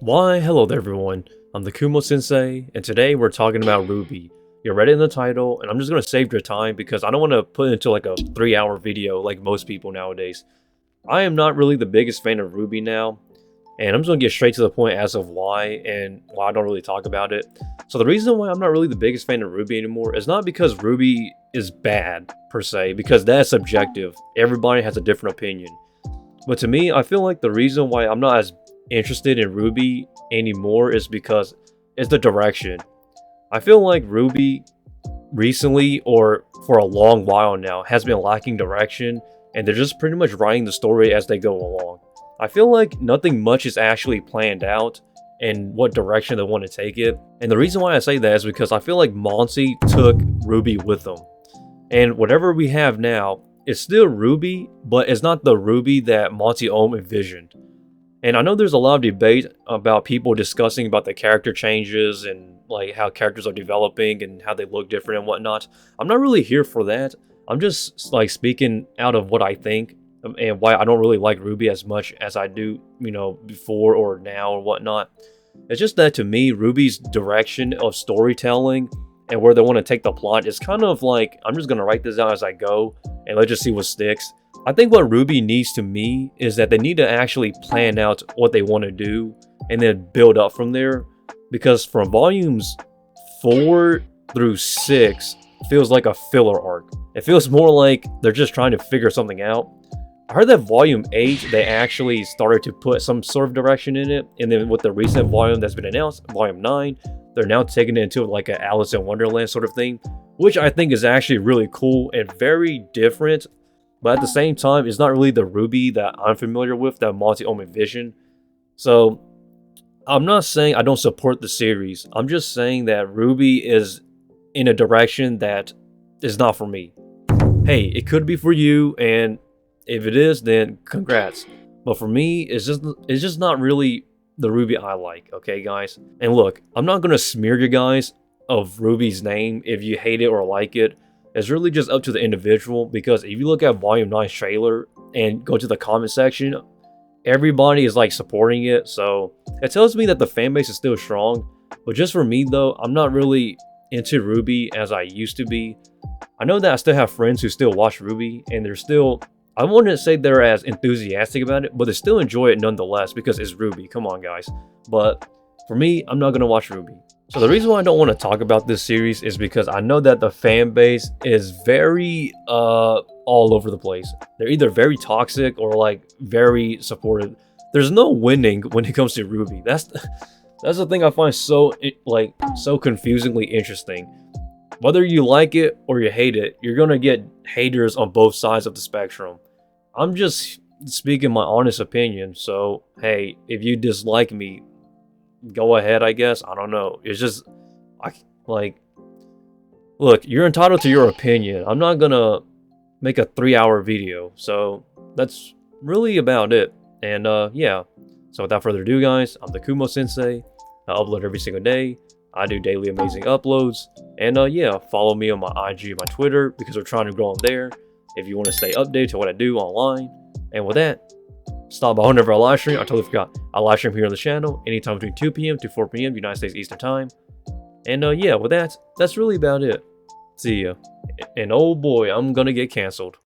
Why, hello there everyone, I'm the Kumo Sensei, and today we're talking about RWBY. You read it in the title, and I'm just going to save your time because I don't want to put it into like a 3-hour video like most people nowadays. I am not really the biggest fan of RWBY now, and I'm just going to get straight to the point as of why and why I don't really talk about it. So the reason why I'm not really the biggest fan of RWBY anymore is not because RWBY is bad, per se, because that's subjective. Everybody has a different opinion. But to me, I feel like the reason why I'm not as interested in RWBY anymore is because it's the direction. I feel like RWBY recently, or for a long while now, has been lacking direction, and they're just pretty much writing the story as they go along. I feel like nothing much is actually planned out and what direction they want to take it. And the reason why I say that is because I feel like Monty took RWBY with them. And whatever we have now, it's still RWBY, but it's not the RWBY that Monty Ohm envisioned. And I know there's a lot of debate about people discussing about the character changes and like how characters are developing and how they look different and whatnot. I'm not really here for that. I'm just like speaking out of what I think and why I don't really like RWBY as much as I do, before or now or whatnot. It's just that to me, RWBY's direction of storytelling and where they want to take the plot is kind of like, I'm just going to write this out as I go and let's just see what sticks. I think what RWBY needs to me is that they need to actually plan out what they want to do and then build up from there. Because from volumes 4 through 6 feels like a filler arc. It feels more like they're just trying to figure something out. I heard that volume 8, they actually started to put some sort of direction in it. And then with the recent volume that's been announced, volume 9, they're now taking it into like a Alice in Wonderland sort of thing. Which I think is actually really cool and very different. But at the same time, it's not really the RWBY that I'm familiar with, that Monty Ohm envisioned. So, I'm not saying I don't support the series. I'm just saying that RWBY is in a direction that is not for me. Hey, it could be for you, and if it is, then congrats. But for me, it's just not really the RWBY I like, okay, guys? And look, I'm not going to smear you guys of RWBY's name if you hate it or like it. It's really just up to the individual, because if you look at Volume 9's trailer and go to the comment section, everybody is like supporting it, so it tells me that the fan base is still strong. But just for me though, I'm not really into RWBY as I used to be. I know that I still have friends who still watch RWBY, and they're still, I wouldn't say they're as enthusiastic about it, but they still enjoy it nonetheless because it's RWBY, come on guys. But for me, I'm not going to watch RWBY. So the reason why I don't want to talk about this series is because I know that the fan base is very all over the place. They're either very toxic or like very supportive. There's no winning when it comes to RWBY. That's the thing I find so confusingly interesting. Whether you like it or you hate it, you're gonna get haters on both sides of the spectrum. I'm just speaking my honest opinion. So hey, if you dislike me, go ahead, I guess. I don't know. It's just, look, you're entitled to your opinion. I'm not gonna make a 3-hour video. So that's really about it. And yeah. So without further ado, guys, I'm the Kumo Sensei. I upload every single day. I do daily amazing uploads. And yeah, follow me on my IG and my Twitter because we're trying to grow on there if you want to stay updated to what I do online. And with that, stop by whenever I live stream. I totally forgot. I live stream here on the channel anytime between 2 p.m. to 4 p.m. United States Eastern Time. And yeah, with that, that's really about it. See ya. And oh boy, I'm gonna get canceled.